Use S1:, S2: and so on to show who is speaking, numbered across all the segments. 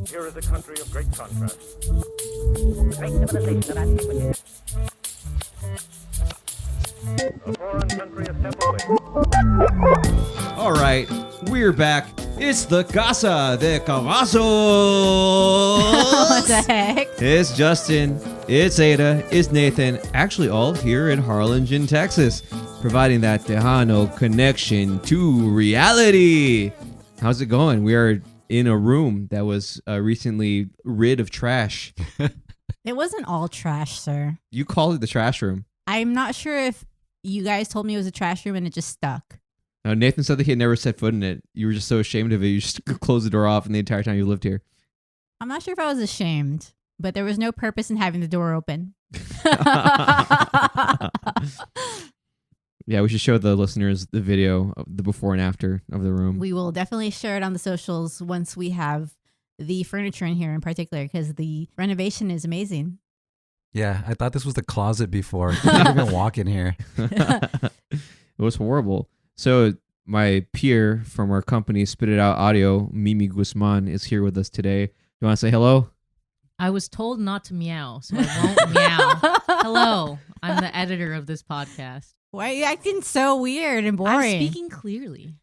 S1: Here is a country of great contrast.
S2: Great civilization of antiquity.
S1: A foreign country a step away.
S3: All right, we're back. It's the Casa de Cavazos.
S4: What the heck?
S3: It's Justin, it's Ada, it's Nathan, actually all here in Harlingen, Texas, providing that Tejano connection to reality. How's it going? We are in a room that was recently rid of trash.
S4: It wasn't all trash, sir.
S3: You called it the trash room.
S4: I'm not sure if you guys told me it was a trash room and it just stuck.
S3: Now, Nathan said that he had never set foot in it. You were just so ashamed of it. You just closed the door off and the entire time you lived here.
S4: I'm not sure if I was ashamed, but there was no purpose in having the door open.
S3: Yeah, we should show the listeners the video of the before and after of the room.
S4: We will definitely share it on the socials once we have the furniture in here in particular, because the renovation is amazing.
S5: Yeah, I thought this was the closet before. I couldn't even walk in here.
S3: It was horrible. So my peer from our company, Spit It Out Audio, Mimi Guzman, is here with us today. You want to say hello?
S6: I was told not to meow, so I won't meow. Hello, I'm the editor of this podcast.
S4: Why are you acting so weird and boring?
S6: I'm speaking clearly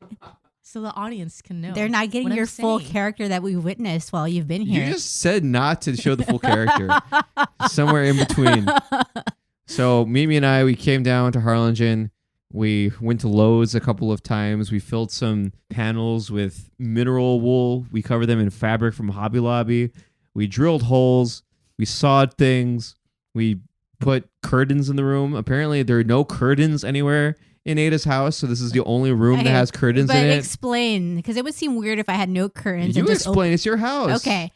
S6: so the audience can know.
S4: They're not getting
S6: what
S4: your
S6: I'm
S4: full
S6: saying.
S4: character that we witnessed while you've been here.
S3: You just said not to show the full character. Somewhere in between. So Mimi and I, we came down to Harlingen. We went to Lowe's a couple of times. We filled some panels with mineral wool. We covered them in fabric from Hobby Lobby. We drilled holes. We sawed things. We put curtains in the room. Apparently, there are no curtains anywhere in Ada's house, so this is the only room that has curtains in it.
S4: But explain, because it would seem weird if I had no curtains.
S3: You
S4: and just
S3: explain. It's your house.
S4: Okay.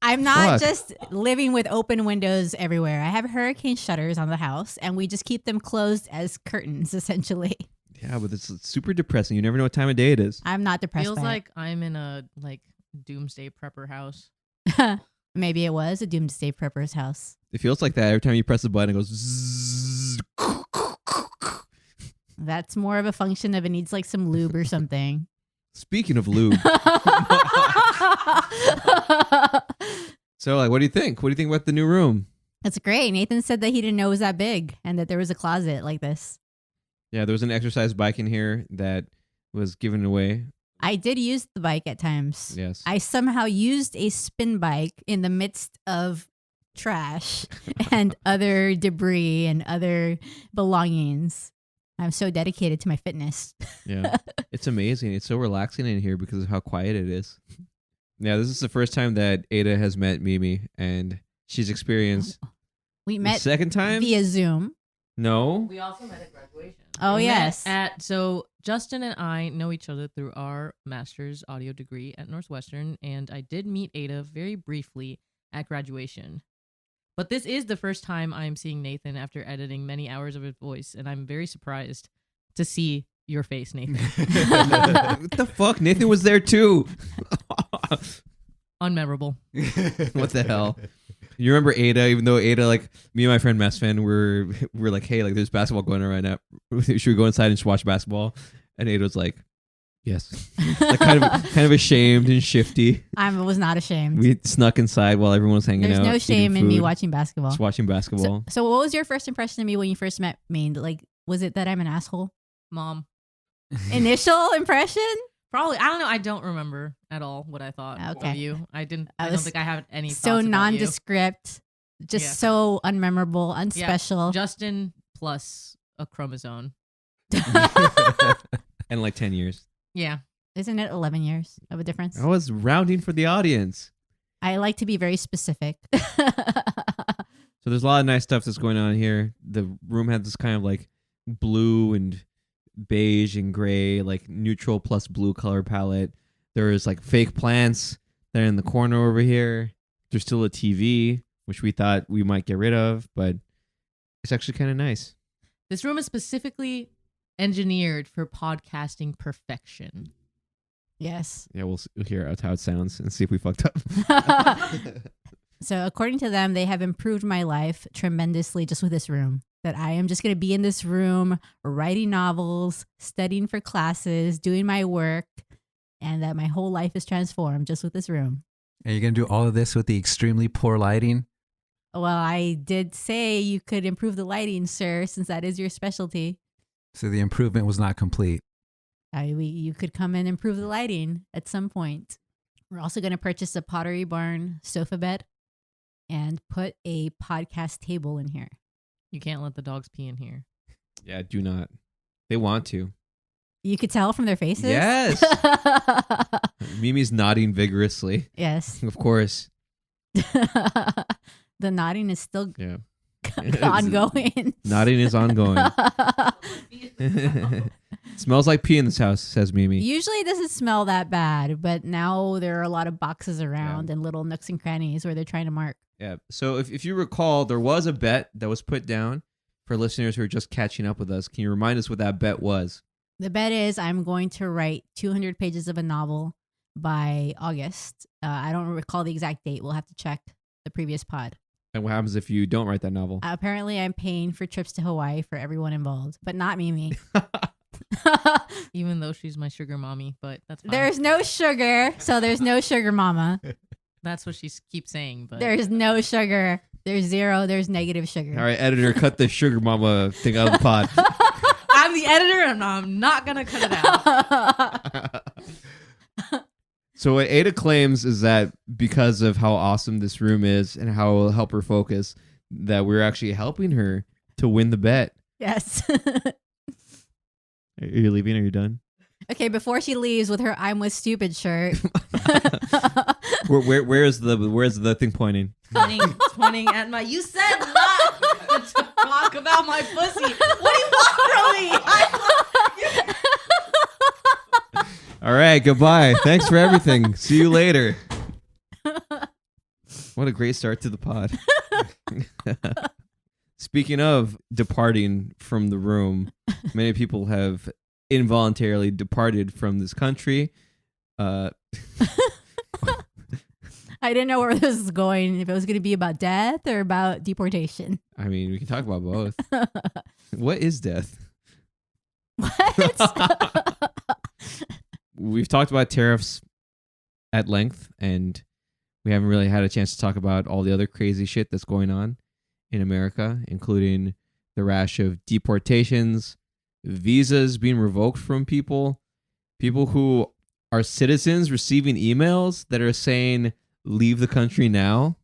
S4: I'm not
S3: Fuck.
S4: just living with open windows everywhere. I have hurricane shutters on the house, and we just keep them closed as curtains, essentially.
S3: Yeah, but it's super depressing. You never know what time of day it is.
S4: I'm not depressed
S6: Feels
S4: by
S6: like I'm in a doomsday prepper house.
S4: it. Maybe it was a doomsday prepper's house.
S3: It feels like that every time you press the button. It goes. Zzz.
S4: That's more of a function of it needs like some lube or something.
S3: Speaking of lube, so what do you think? What do you think about the new room?
S4: That's great. Nathan said that he didn't know it was that big and that there was a closet like this.
S3: Yeah, there was an exercise bike in here that was given away.
S4: I did use the bike at times.
S3: Yes.
S4: I somehow used a spin bike in the midst of trash and other debris and other belongings. I'm so dedicated to my fitness.
S3: Yeah. It's amazing. It's so relaxing in here because of how quiet it is. Yeah, this is the first time that Ada has met Mimi, and she's experienced
S4: We
S3: the
S4: met
S3: second time.
S4: via Zoom.
S3: No.
S6: We also met at graduation.
S4: Oh,
S6: We
S4: yes.
S6: met so Justin and I know each other through our master's audio degree at Northwestern, and I did meet Ada very briefly at graduation. But this is the first time I'm seeing Nathan after editing many hours of his voice, and I'm very surprised to see your face, Nathan.
S3: What the fuck? Nathan was there too.
S6: Unmemorable.
S3: What the hell? You remember Ada? Even though Ada, me and my friend Mesfin, we're like, hey, there's basketball going on right now. Should we go inside and just watch basketball? And Ada was like, yes. Kind of ashamed and shifty.
S4: I was not ashamed.
S3: We snuck inside while everyone was hanging
S4: There's
S3: out.
S4: no shame
S3: eating
S4: in me
S3: food,
S4: watching basketball.
S3: just watching basketball.
S4: So what was your first impression of me when you first met me? Was it that I'm an asshole?
S6: Mom.
S4: Initial impression?
S6: Probably. I don't know. I don't remember at all what I thought
S4: Okay.
S6: of you. I don't
S4: was
S6: think I have any
S4: So
S6: thoughts about you.
S4: nondescript, just
S6: Yeah.
S4: so unmemorable, unspecial.
S6: Justin plus a chromosome.
S3: And 10 years.
S6: Yeah.
S4: Isn't it 11 years of a difference?
S3: I was rounding for the audience.
S4: I like to be very specific.
S3: So there's a lot of nice stuff that's going on here. The room had this kind of blue and beige and gray, neutral plus blue color palette. There's fake plants that are in the corner over here. There's still a TV, which we thought we might get rid of, but it's actually kind of nice.
S6: This room is specifically engineered for podcasting perfection.
S4: Yes.
S3: Yeah, we'll hear how it sounds and see if we fucked up.
S4: So according to them, they have improved my life tremendously just with this room. That I am just going to be in this room writing novels, studying for classes, doing my work, and that my whole life is transformed just with this room.
S5: Are you going to do all of this with the extremely poor lighting?
S4: Well, I did say you could improve the lighting, sir, since that is your specialty.
S5: So the improvement was not complete.
S4: You could come and improve the lighting at some point. We're also going to purchase a Pottery Barn sofa bed and put a podcast table in here.
S6: You can't let the dogs pee in here.
S3: Yeah, do not. They want to.
S4: You could tell from their faces.
S3: Yes. Mimi's nodding vigorously.
S4: Yes.
S3: Of course.
S4: The nodding is still
S3: Yeah.
S4: ongoing.
S3: Nodding is ongoing. Smells like pee in this house, says Mimi.
S4: Usually it doesn't smell that bad, but now there are a lot of boxes around and little nooks and crannies where they're trying to mark.
S3: Yeah. So if you recall, there was a bet that was put down for listeners who are just catching up with us. Can you remind us what that bet was?
S4: The bet is I'm going to write 200 pages of a novel by August. I don't recall the exact date. We'll have to check the previous pod.
S3: And what happens if you don't write that novel?
S4: Apparently, I'm paying for trips to Hawaii for everyone involved, but not Mimi.
S6: Even though she's my sugar mommy, but that's fine.
S4: There's no sugar, so there's no sugar mama.
S6: That's what she keeps saying. But
S4: There's no sugar. There's zero. There's negative sugar.
S3: All right, editor, cut the sugar mama thing out of the pod.
S6: I'm the editor, and I'm not gonna cut it out.
S3: So what Ada claims is that because of how awesome this room is and how it will help her focus, that we're actually helping her to win the bet.
S4: Yes.
S3: Are you leaving? Are you done?
S4: Okay, before she leaves with her "I'm with stupid" shirt.
S3: Where's the thing pointing?
S6: pointing at my. You said not to talk about my pussy. What do you want from me?
S3: All right, goodbye. Thanks for everything. See you later. What a great start to the pod. Speaking of departing from the room, many people have involuntarily departed from this country.
S4: I didn't know where this was going. If it was going to be about death or about deportation.
S3: I mean, we can talk about both. What is death?
S4: What?
S3: We've talked about tariffs at length, and we haven't really had a chance to talk about all the other crazy shit that's going on in America, including the rash of deportations, visas being revoked from people who are citizens receiving emails that are saying, leave the country now.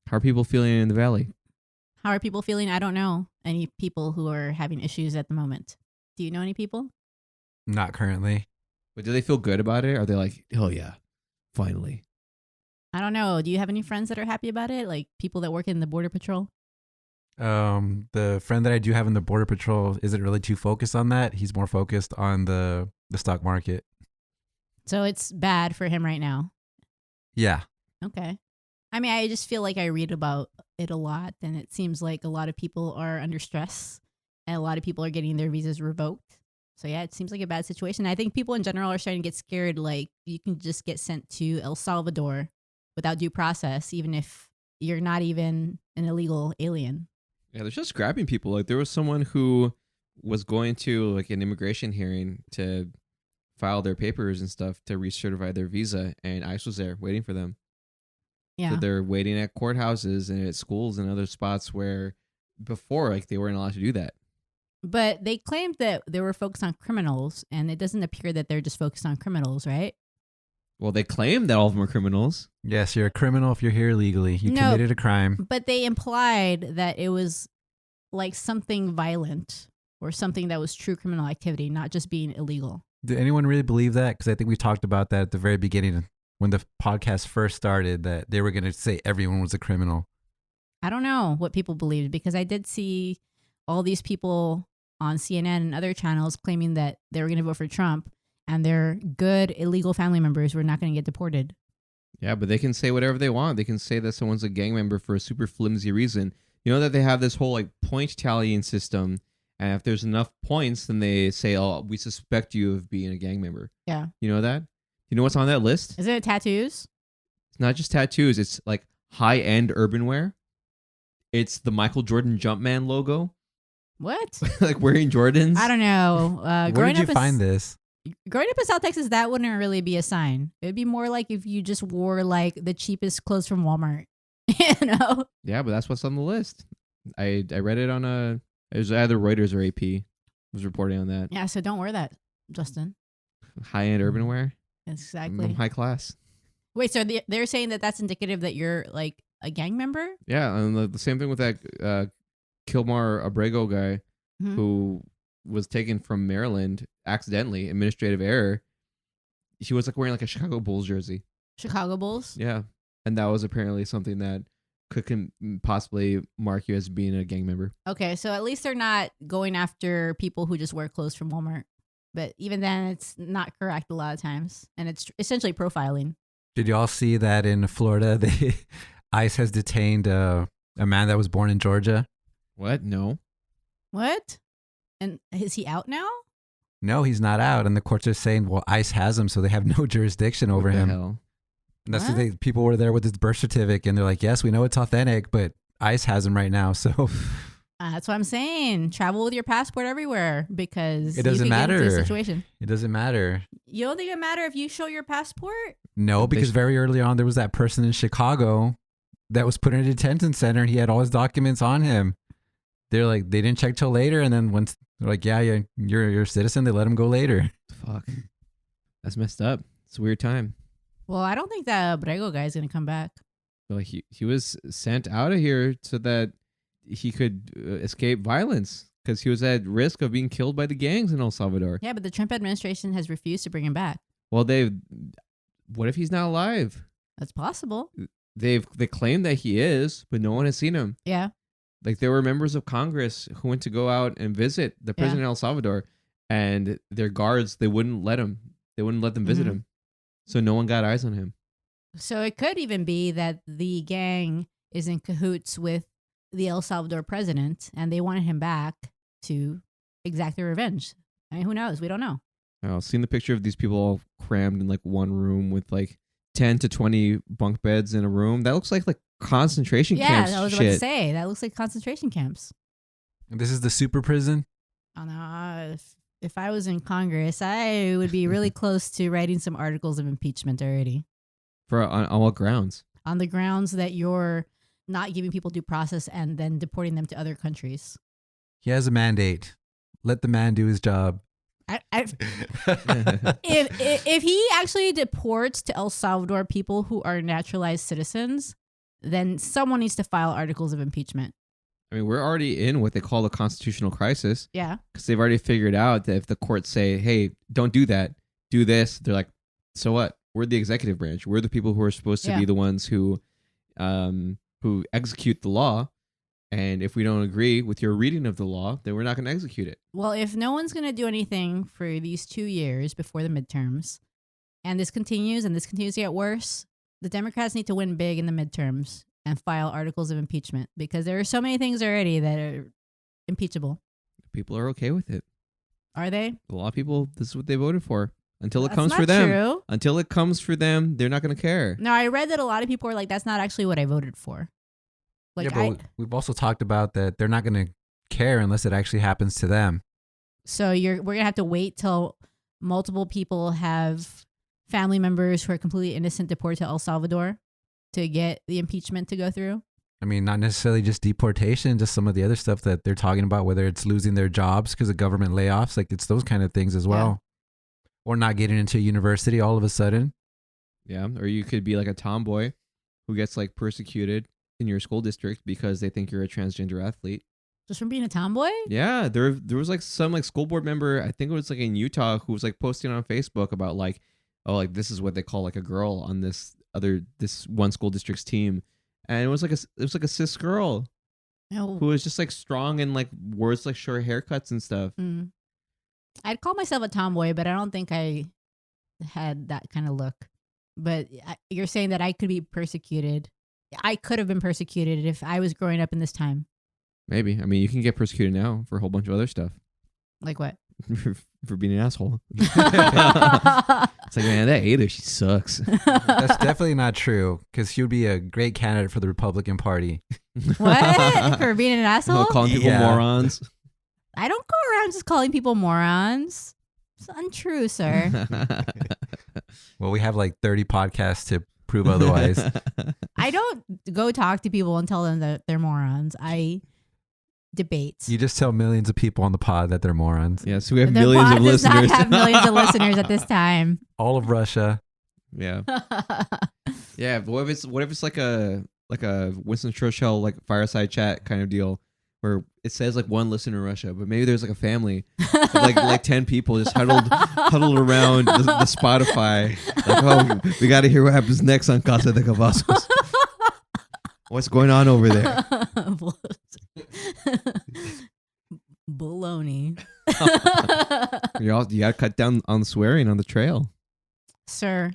S3: How are people feeling in the Valley?
S4: How are people feeling? I don't know any people who are having issues at the moment. Do you know any people?
S5: Not currently.
S3: But do they feel good about it? Are they like, oh yeah, finally?
S4: I don't know. Do you have any friends that are happy about it? Like people that work in the Border Patrol?
S5: The friend that I do have in the Border Patrol isn't really too focused on that. He's more focused on the stock market.
S4: So it's bad for him right now.
S5: Yeah.
S4: Okay. I mean, I just feel like I read about it a lot, and it seems like a lot of people are under stress, and a lot of people are getting their visas revoked. So yeah, it seems like a bad situation. I think people in general are starting to get scared. Like you can just get sent to El Salvador without due process, even if you're not even an illegal alien.
S3: Yeah, they're just grabbing people. Like there was someone who was going to like an immigration hearing to file their papers and stuff to recertify their visa, and ICE was there waiting for them.
S4: Yeah.
S3: So they're waiting at courthouses and at schools and other spots where before like they weren't allowed to do that.
S4: But they claimed that they were focused on criminals, and it doesn't appear that they're just focused on criminals, right?
S3: Well, they claim that all of them are criminals.
S5: Yes, you're a criminal if you're here illegally. You
S4: No.
S5: committed a crime.
S4: But they implied that it was like something violent or something that was true criminal activity, not just being illegal.
S5: Did anyone really believe that? Because I think we talked about that at the very beginning when the podcast first started, that they were going to say everyone was a criminal.
S4: I don't know what people believed, because I did see all these people on CNN and other channels claiming that they were going to vote for Trump and their good illegal family members were not going to get deported.
S3: Yeah, but they can say whatever they want. They can say that someone's a gang member for a super flimsy reason. You know that they have this whole like point tallying system, and if there's enough points, then they say, "Oh, we suspect you of being a gang member."
S4: Yeah.
S3: You know that? You know what's on that list?
S4: Is it tattoos?
S3: It's not just tattoos. It's like high-end urban wear. It's the Michael Jordan Jumpman logo.
S4: What?
S3: Like wearing Jordans.
S4: I don't know.
S5: Where
S4: Growing
S5: did you
S4: up in
S5: find this?
S4: Growing up in South Texas, that wouldn't really be a sign. It'd be more like if you just wore like the cheapest clothes from Walmart. You know?
S3: Yeah, but that's what's on the list. I read it on it was either Reuters or AP was reporting on that.
S4: Yeah, so don't wear that, Justin.
S3: High-end urban wear.
S4: Exactly.
S3: I'm high class.
S4: Wait, so they're saying that that's indicative that you're like a gang member?
S3: Yeah, and the same thing with that Kilmar Abrego guy
S4: Mhm.
S3: who was taken from Maryland accidentally, administrative error. He was like wearing like a Chicago Bulls jersey.
S4: Chicago Bulls?
S3: Yeah, and that was apparently something that could possibly mark you as being a gang member.
S4: Okay, so at least they're not going after people who just wear clothes from Walmart. But even then, it's not correct a lot of times. And it's essentially profiling.
S5: Did you all see that in Florida? ICE has detained a man that was born in Georgia.
S3: What? No.
S4: What? And is he out now?
S5: No, he's not out. And the courts are saying, well, ICE has him, so they have no jurisdiction over
S3: What the
S5: him.
S3: hell?
S5: And that's
S4: What?
S5: the thing. People were there with his birth certificate, and they're like, yes, we know it's authentic, but ICE has him right now. So
S4: That's what I'm saying. Travel with your passport everywhere because
S5: It doesn't
S4: you could get into a
S5: matter.
S4: situation.
S5: it doesn't matter.
S4: You don't think it matter if you show your passport?
S5: No, because very early on, there was that person in Chicago that was put in a detention center, and he had all his documents on him. They're like, they didn't check till later. And then once they're like, yeah, you're a citizen, they let him go later.
S3: Fuck. That's messed up. It's a weird time.
S4: Well, I don't think that Abrego guy is going to come back.
S3: Well, he was sent out of here so that he could escape violence because he was at risk of being killed by the gangs in El Salvador.
S4: Yeah, but the Trump administration has refused to bring him back.
S3: Well, what if he's not alive?
S4: That's possible.
S3: They claim that he is, but no one has seen him.
S4: Yeah.
S3: Like there were members of Congress who went to go out and visit the prison in El Salvador, and their guards they wouldn't let him. They wouldn't let them visit
S4: Mhm.
S3: him, so no one got eyes on him.
S4: So it could even be that the gang is in cahoots with the El Salvador president and they wanted him back to exact their revenge. I mean, who knows? We don't know.
S3: I've seen the picture of these people all crammed in like one room with like 10 to 20 bunk beds in a room. That looks like concentration
S4: Yeah,
S3: camps
S4: I was about to
S3: shit.
S4: say. That looks like concentration camps.
S5: And this is the super prison.
S4: I don't know. If I was in Congress, I would be really close to writing some articles of impeachment already
S3: On what grounds?
S4: on the grounds that you're not giving people due process and then deporting them to other countries.
S5: He has a mandate. Let the man do his job.
S4: If he actually deports to El Salvador people who are naturalized citizens, then someone needs to file articles of impeachment.
S3: I mean, we're already in what they call the constitutional crisis
S4: Yeah.
S3: because they've already figured out that if the courts say, hey, don't do that, do this, they're like, so what? We're the executive branch. We're the people who are supposed to
S4: Yeah.
S3: be the ones who execute the law. And if we don't agree with your reading of the law, then we're not going to execute it.
S4: Well, if no one's going to do anything for these 2 years before the midterms, and this continues to get worse, the Democrats need to win big in the midterms and file articles of impeachment because there are so many things already that are impeachable.
S3: People are okay with it.
S4: Are they?
S3: A lot of people, this is what they voted for. Until it
S4: That's
S3: comes
S4: not
S3: for them.
S4: true.
S3: Until it comes for them, they're not going to care.
S4: No, I read that a lot of people were like, that's not actually what I voted for. Like,
S5: yeah, but we've also talked about that they're not going to care unless it actually happens to them.
S4: So we're going to have to wait till multiple people have family members who are completely innocent deported to El Salvador to get the impeachment to go through.
S5: I mean, not necessarily just deportation, just some of the other stuff that they're talking about, whether it's losing their jobs because of government layoffs, like it's those kind of things as well. Or not getting into a university all of a sudden.
S3: Yeah. Or you could be like a tomboy who gets like persecuted in your school district because they think you're a transgender athlete.
S4: Just from being a tomboy?
S3: Yeah. There was like some like school board member, I think it was like in Utah, who was like posting on Facebook about like, oh, like this is what they call like a girl on this one school district's team. And it was like a cis girl
S4: No.
S3: who was just like strong and like words like short haircuts and stuff.
S4: Mm. I'd call myself a tomboy, but I don't think I had that kind of look. But you're saying that I could be persecuted. I could have been persecuted if I was growing up in this time.
S3: Maybe. I mean, you can get persecuted now for a whole bunch of other stuff.
S4: Like what?
S3: for being an asshole. It's like, man, that Ada, she sucks.
S5: That's definitely not true because he would be a great candidate for the Republican Party.
S4: What? For being an asshole?
S3: Calling people
S5: Yeah.
S3: morons.
S4: I don't go around just calling people morons. It's untrue, sir.
S5: Well, we have like 30 podcasts to prove otherwise.
S4: I don't go talk to people and tell them that they're morons. I debate.
S5: You just tell millions of people on the pod that they're morons.
S3: Yes, we have
S4: The
S3: millions
S4: pod
S3: of
S4: does
S3: listeners.
S4: not have millions of listeners at this time.
S5: All of Russia.
S3: Yeah. Yeah. But what if it's like a Winston Churchill like fireside chat kind of deal where it says like one listener in Russia, but maybe there's like a family of like 10 people just huddled around the Spotify. Like, oh, we got to hear what happens next on Casa de Cavazos. What's going on over there?
S4: Baloney.
S3: You got to cut down on swearing on the trail.
S4: Sir,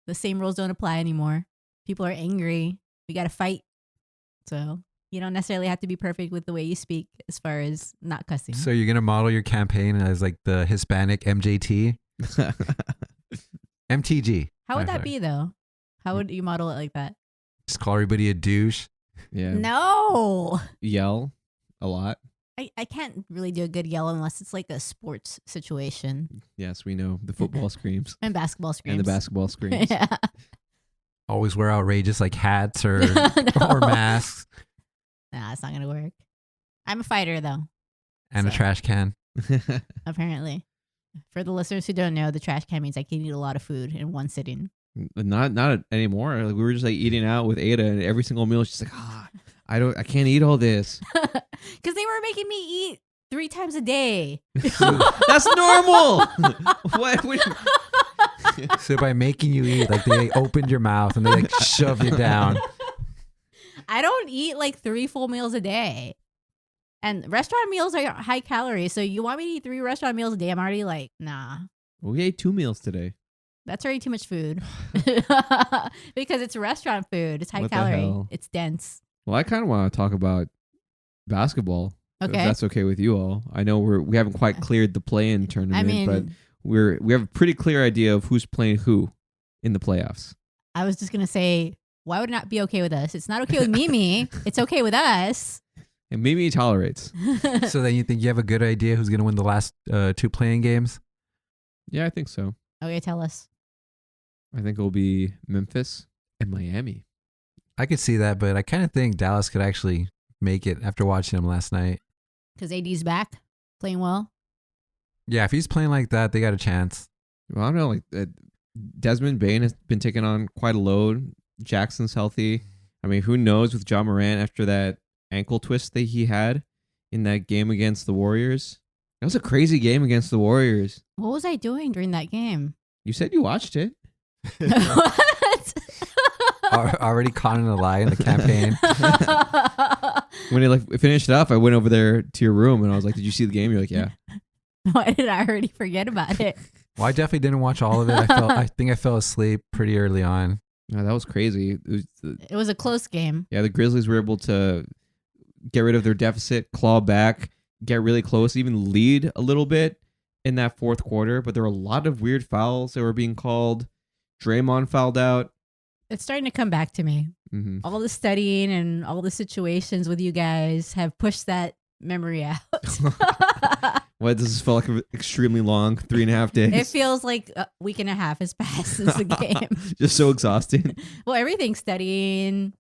S4: the same rules don't apply anymore. People are angry. We got to fight. So you don't necessarily have to be perfect with the way you speak as far as not cussing.
S5: So you're going to model your campaign as like the Hispanic MJT? MTG.
S4: How would that
S5: Sorry.
S4: be, though? How would you model it like that?
S5: Just call everybody a douche.
S3: Yeah.
S4: No.
S3: Yell a lot.
S4: I can't really do a good yell unless it's like a sports situation.
S3: Yes, we know the football screams
S4: And basketball screams.
S3: and the basketball screams.
S4: Yeah.
S5: Always wear outrageous like hats or
S4: No.
S5: or masks
S4: Nah, it's not going to work. I'm a fighter, though,
S5: and a
S4: So-
S5: trash can.
S4: apparently. For the listeners who don't know, the trash can means I can eat a lot of food in one sitting.
S3: Not anymore. Like, we were just like eating out with Ada, and every single meal she's like, I can't eat all this.
S4: Because they were making me eat 3 times a day.
S3: That's normal. what?
S5: So by making you eat, like they opened your mouth and they like shoved it down.
S4: I don't eat like 3 full meals a day. And restaurant meals are high calorie. So you want me to eat 3 restaurant meals a day? I'm already like, nah.
S3: We ate 2 meals today.
S4: That's already too much food. Because it's restaurant food. It's high
S3: What the
S4: calorie.
S3: hell?
S4: It's dense.
S3: Well, I kind of want to talk about basketball. If
S4: Okay.
S3: that's okay with you all. I know we haven't quite cleared the play-in tournament, but
S4: mean-
S3: we have a pretty clear idea of who's playing who in the playoffs.
S4: I was just going to say, why would it not be okay with us? It's not okay with Mimi. It's okay with us.
S3: And Mimi tolerates.
S5: So then you think you have a good idea who's going to win the last 2 playing games?
S3: Yeah, I think so.
S4: Okay, tell us.
S3: I think it'll be Memphis and Miami.
S5: I could see that, but I kind of think Dallas could actually make it after watching him last night.
S4: Because AD's back, playing well.
S5: Yeah, if he's playing like that, they got a chance.
S3: Well, I don't know. Like Desmond Bain has been taking on quite a load. Jackson's healthy. I mean, who knows with John Morant after that ankle twist that he had in that game against the Warriors? That was a crazy game against the Warriors.
S4: What was I doing during that game?
S3: You said you watched it.
S4: What?
S5: Already caught in a lie in the campaign.
S3: When it finished up, I went over there to your room and I was like, "Did you see the game?" You're like, "Yeah."
S4: Why did I already forget about it?
S5: Well, I definitely didn't watch all of it. I think I fell asleep pretty early on.
S3: No, that was crazy.
S4: It was a close game.
S3: The Grizzlies were able to get rid of their deficit, claw back, get really close, even lead a little bit in that fourth quarter. But there were a lot of weird fouls that were being called. Draymond fouled out.
S4: It's starting to come back to me.
S3: Mm-hmm.
S4: All the studying and all the situations with you guys have pushed that memory out.
S3: What does this feel like? Extremely long, 3.5 days.
S4: It feels like a week and a half has passed since the game.
S3: Just so exhausting.
S4: Well, everything, studying,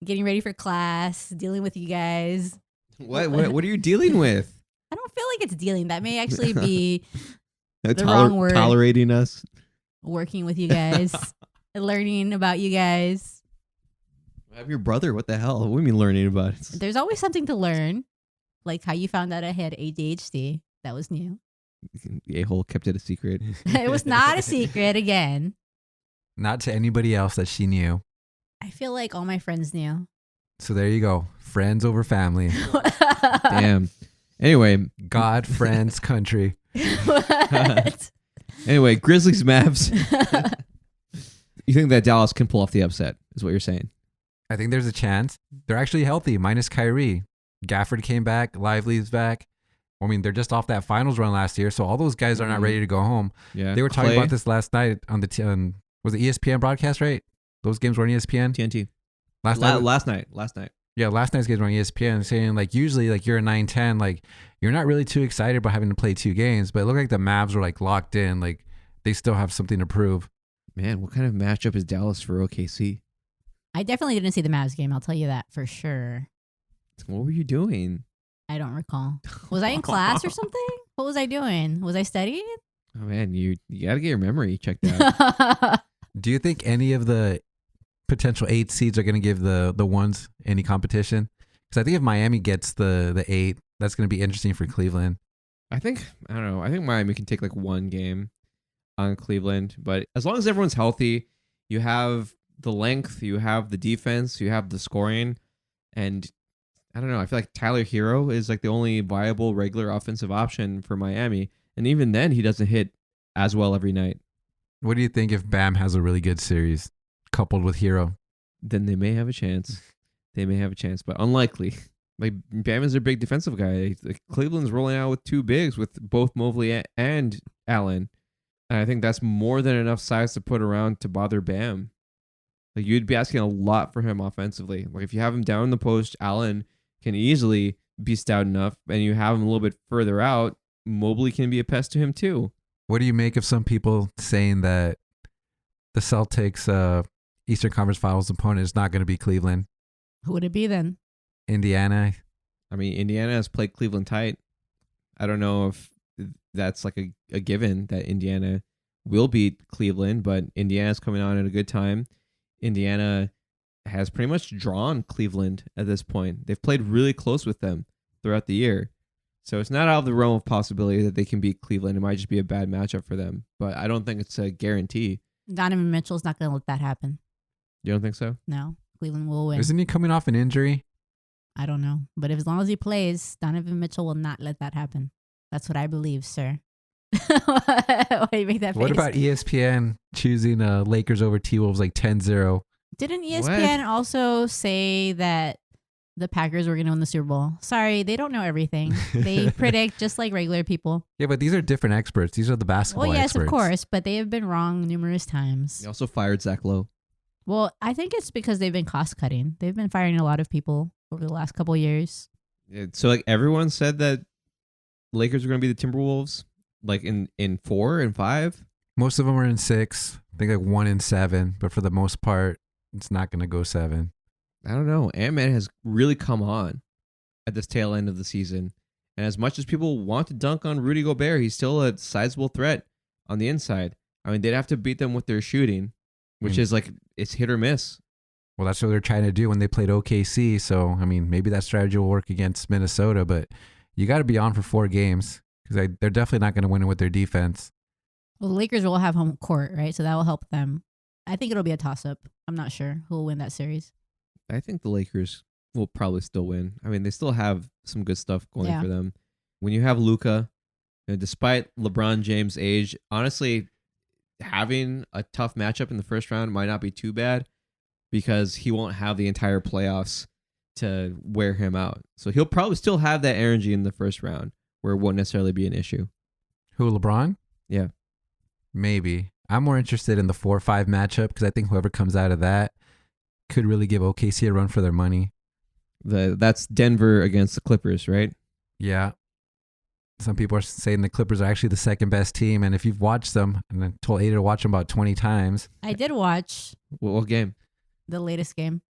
S4: getting ready for class, dealing with you guys.
S3: What are you dealing with?
S4: I don't feel like it's dealing. That may actually be The wrong word.
S3: Tolerating us.
S4: working with you guys, learning about you guys.
S3: I'm your brother. What the hell? What do you mean learning about it?
S4: There's always something to learn, like how you found out I had ADHD. That was new.
S3: The a-hole kept it a secret.
S4: It was not a secret again.
S5: Not to anybody else that she knew.
S4: I feel like all my friends knew.
S5: So there you go. Friends over family.
S3: Damn. Anyway,
S5: God, friends, country.
S4: What?
S3: Anyway, Grizzlies, Mavs. You think that Dallas can pull off the upset, is what you're saying?
S5: I think there's a chance. They're actually healthy, minus Kyrie. Gafford came back. Lively's back. I mean, they're just off that finals run last year, so all those guys are not ready to go home.
S3: Yeah.
S5: They were talking
S3: Clay,
S5: about this last night on the was it ESPN broadcast, right? Those games were on ESPN
S3: TNT.
S5: last night.
S3: Last night.
S5: Yeah, Yeah, last night's game on ESPN saying like usually like you're a 9-10, like you're not really too excited about having to play 2 games, but it looked like the Mavs were like locked in, like they still have something to prove.
S3: Man, what kind of matchup is Dallas for OKC?
S4: I definitely didn't see the Mavs game. I'll tell you that for sure.
S3: What were you doing?
S4: I don't recall. Was I in class or something? What was I doing? Was I studying?
S3: Oh man, you got to get your memory checked out.
S5: Do you think any of the potential 8 seeds are going to give the ones any competition? Because I think if Miami gets the 8, that's going to be interesting for Cleveland.
S3: I don't know. I think Miami can take like one game on Cleveland, but as long as everyone's healthy, you have the length, you have the defense, you have the scoring, and I don't know. I feel like Tyler Hero is like the only viable regular offensive option for Miami, and even then, he doesn't hit as well every night.
S5: What do you think if Bam has a really good series coupled with Hero?
S3: Then they may have a chance. They may have a chance, but unlikely. Like Bam is their big defensive guy. Like, Cleveland's rolling out with 2 bigs with both Mobley and Allen. And I think that's more than enough size to put around to bother Bam. Like you'd be asking a lot for him offensively. Like if you have him down in the post, Allen can easily be stout enough, and you have him a little bit further out, Mobley can be a pest to him too.
S5: What do you make of some people saying that the Celtics Eastern Conference Finals opponent is not going to be Cleveland?
S4: Who would it be then?
S5: Indiana.
S3: I mean, Indiana has played Cleveland tight. I don't know if that's like a given that Indiana will beat Cleveland, but Indiana's coming on at a good time. Indiana has pretty much drawn Cleveland at this point. They've played really close with them throughout the year. So it's not out of the realm of possibility that they can beat Cleveland. It might just be a bad matchup for them, but I don't think it's a guarantee.
S4: Donovan Mitchell's not going to let that happen.
S3: You don't think so?
S4: No, Cleveland will win.
S5: Isn't he coming off an injury?
S4: I don't know. But if, as long as he plays, Donovan Mitchell will not let that happen. That's what I believe, sir. Why do you make that face?
S5: What about ESPN choosing Lakers over T-Wolves like 10-0?
S4: Didn't ESPN also say that the Packers were going to win the Super Bowl? Sorry, they don't know everything. They predict just like regular people.
S5: Yeah, but these are different experts. These are the basketball
S4: Well, yes,
S5: experts.
S4: of course, but they have been wrong numerous times.
S3: They also fired Zach Lowe.
S4: Well, I think it's because they've been cost cutting. They've been firing a lot of people over the last couple of years.
S3: So like everyone said that Lakers are going to be the Timberwolves, like in 4 and 5.
S5: Most of them are in 6. I think like 1 in 7, but for the most part, it's not going to go 7.
S3: I don't know. Ant-Man has really come on at this tail end of the season. And as much as people want to dunk on Rudy Gobert, he's still a sizable threat on the inside. I mean, they'd have to beat them with their shooting, which is like, it's hit or miss.
S5: Well, that's what they're trying to do when they played OKC. So, I mean, maybe that strategy will work against Minnesota, but you got to be on for 4 games because they're definitely not going to win it with their defense.
S4: Well, the Lakers will have home court, right? So that will help them. I think it'll be a toss-up. I'm not sure who will win that series.
S3: I think the Lakers will probably still win. I mean, they still have some good stuff going for them. When you have Luka, despite LeBron James' age, honestly, having a tough matchup in the first round might not be too bad because he won't have the entire playoffs to wear him out. So he'll probably still have that energy in the first round where it won't necessarily be an issue.
S5: Who, LeBron?
S3: Yeah.
S5: Maybe. I'm more interested in the 4-5 matchup because I think whoever comes out of that could really give OKC a run for their money.
S3: That's Denver against the Clippers, right?
S5: Yeah. Some people are saying the Clippers are actually the second best team. And if you've watched them, and I told Ada to watch them about 20 times.
S4: I did watch
S3: What game?
S4: the latest game.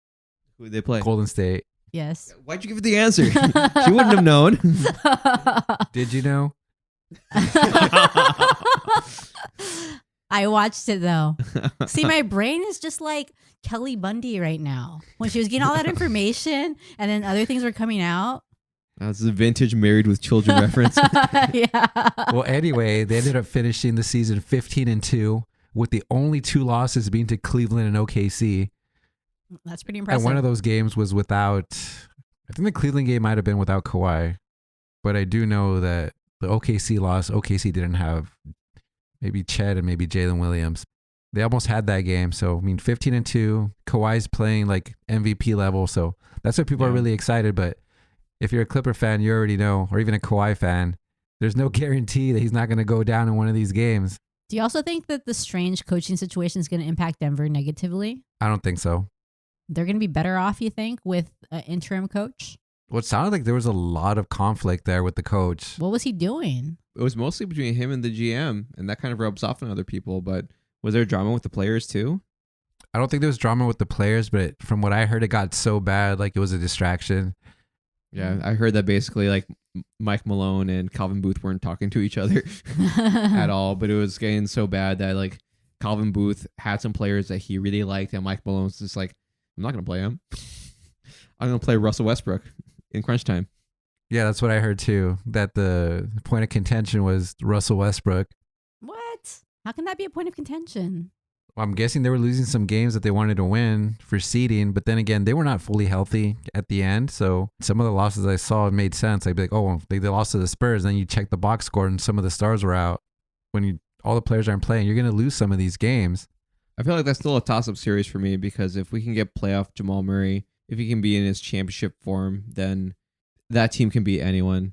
S3: Who did they play?
S5: Golden State.
S4: Yes.
S3: Why'd you give it the answer? She wouldn't have known.
S5: Did you know?
S4: I watched it though. See, my brain is just like Kelly Bundy right now. When she was getting all that information and then other things were coming out.
S3: That's a vintage Married with Children reference.
S4: Yeah.
S5: Well, anyway, they ended up finishing the season 15-2 with the only 2 losses being to Cleveland and OKC.
S4: That's pretty impressive.
S5: And one of those games was without, I think the Cleveland game might have been without Kawhi. But I do know that the OKC loss, OKC didn't have maybe Chet and maybe Jalen Williams. They almost had that game. So, I mean, 15-2, Kawhi's playing like MVP level. So that's why people are really excited. But if you're a Clipper fan, you already know, or even a Kawhi fan, there's no guarantee that he's not going to go down in one of these games.
S4: Do you also think that the strange coaching situation is going to impact Denver negatively?
S5: I don't think so.
S4: they're going to be better off, you think, with an interim coach?
S5: Well, it sounded like there was a lot of conflict there with the coach.
S4: What was he doing?
S3: It was mostly between him and the GM, and that kind of rubs off on other people. But was there drama with the players too?
S5: I don't think there was drama with the players, but from what I heard, it got so bad, like it was a distraction.
S3: Yeah, I heard that basically like Mike Malone and Calvin Booth weren't talking to each other at all, but it was getting so bad that like Calvin Booth had some players that he really liked, and Mike Malone's just like, I'm not going to play him. I'm going to play Russell Westbrook in crunch time.
S5: Yeah, that's what I heard too, that the point of contention was Russell Westbrook.
S4: What? How can that be a point of contention?
S5: Well, I'm guessing they were losing some games that they wanted to win for seeding, but then again, they were not fully healthy at the end. So some of the losses I saw made sense. I'd be like, oh, they lost to the Spurs. Then you check the box score and some of the stars were out. When all the players aren't playing, you're going to lose some of these games.
S3: I feel like that's still a toss-up series for me because if we can get playoff Jamal Murray, if he can be in his championship form, then that team can beat anyone.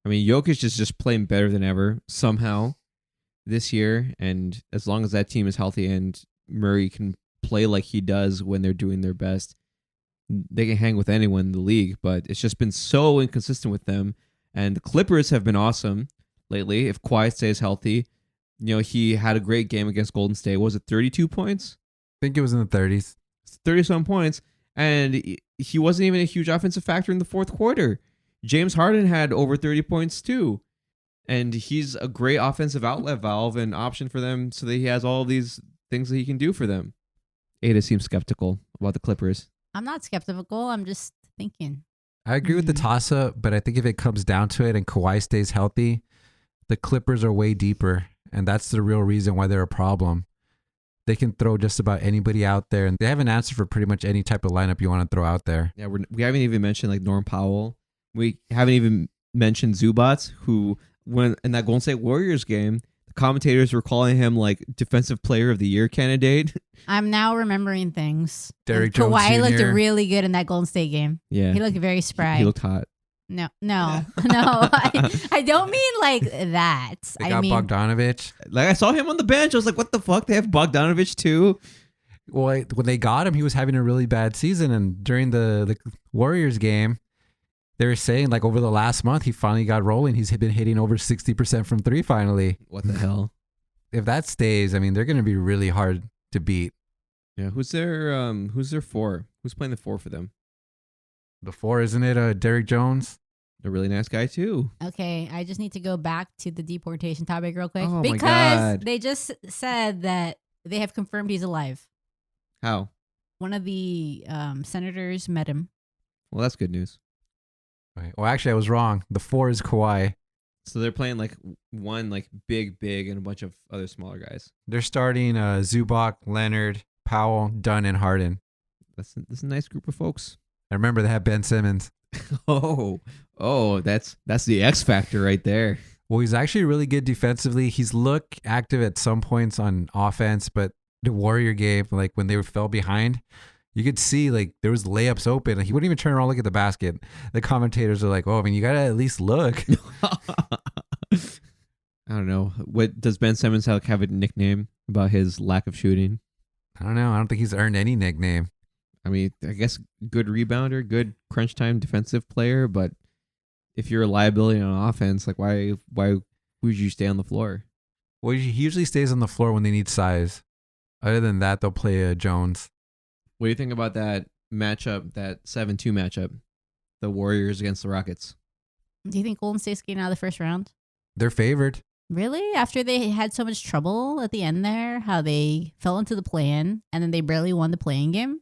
S3: I mean, Jokic is just playing better than ever somehow this year, and as long as that team is healthy and Murray can play like he does when they're doing their best, they can hang with anyone in the league, but it's just been so inconsistent with them. And the Clippers have been awesome lately. If Kawhi stays healthy, you know, he had a great game against Golden State. Was it 32 points?
S5: I think it was in the 30s.
S3: 30-some points, and he wasn't even a huge offensive factor in the fourth quarter. James Harden had over 30 points too. And he's a great offensive outlet valve and option for them so that he has all these things that he can do for them. Ada seems skeptical about the Clippers.
S4: I'm not skeptical. I'm just thinking.
S5: I agree with the toss-up, but I think if it comes down to it and Kawhi stays healthy, the Clippers are way deeper, and that's the real reason why they're a problem. They can throw just about anybody out there, and they have an answer for pretty much any type of lineup you want to throw out there.
S3: Yeah, we haven't even mentioned like Norm Powell. We haven't even mentioned Zubats, who when in that Golden State Warriors game, the commentators were calling him like Defensive Player of the Year candidate.
S4: I'm now remembering things.
S5: Derrick
S4: And
S5: Jones
S4: Kawhi looked
S5: Jr.
S4: really good in that Golden State game.
S3: Yeah,
S4: He looked very spry.
S3: he looked hot.
S4: No. I don't mean like that.
S5: They
S4: I
S5: got
S4: mean,
S5: Bogdanovich.
S3: Like I saw him on the bench. I was like, what the fuck? They have Bogdanovich too?
S5: Well, when they got him, he was having a really bad season, and during the Warriors game, they were saying like over the last month, he finally got rolling. He's been hitting over 60% from three finally.
S3: What the hell?
S5: If that stays, I mean, they're going to be really hard to beat.
S3: Yeah, who's their four? Who's playing the four for them?
S5: The four, isn't it? Derrick Jones.
S3: A really nice guy too.
S4: okay, I just need to go back to the deportation topic real quick
S3: Oh my
S4: because
S3: God.
S4: they just said that they have confirmed he's alive.
S3: How?
S4: One of the senators met him.
S3: Well, that's good news.
S5: Wait, well, actually, I was wrong. The four is Kawhi.
S3: So they're playing like one like big and a bunch of other smaller guys.
S5: They're starting Zubac, Leonard, Powell, Dunn, and Harden.
S3: That's a nice group of folks.
S5: I remember they have Ben Simmons.
S3: Oh, that's the X factor right there.
S5: Well, he's actually really good defensively. He's looked active at some points on offense, but the Warrior game, like when they fell behind, you could see like there was layups open. He wouldn't even turn around and look at the basket. The commentators are like, "Oh, I mean, you gotta at least look."
S3: I don't know. What does Ben Simmons have a nickname about his lack of shooting?
S5: I don't know. I don't think he's earned any nickname.
S3: I mean, I guess good rebounder, good crunch time defensive player, but if you're a liability on offense, like why would you stay on the floor?
S5: Well, he usually stays on the floor when they need size. Other than that, they'll play Jones.
S3: What do you think about that matchup, that 7-2 matchup, the Warriors against the Rockets?
S4: Do you think Golden State's getting out of the first round?
S5: They're favored.
S4: Really? After they had so much trouble at the end there, how they fell into the play-in and then they barely won the play-in game?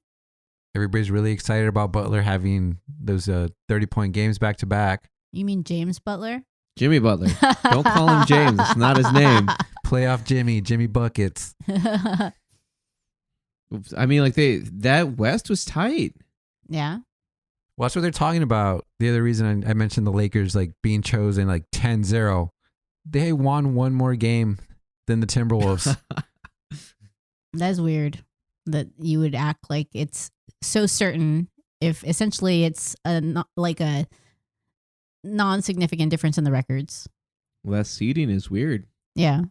S5: Everybody's really excited about Butler having those 30-point games back to back.
S4: You mean James Butler?
S3: Jimmy Butler. Don't call him James. It's not his name.
S5: Playoff Jimmy Buckets.
S3: I mean, like that West was tight.
S4: Yeah.
S5: Well, that's what they're talking about. The other reason I mentioned the Lakers like being chosen like 10-0. They won one more game than the Timberwolves.
S4: That's weird that you would act like it's so certain if essentially it's a non-significant difference in the records.
S3: Well, that seeding is weird.
S4: Yeah.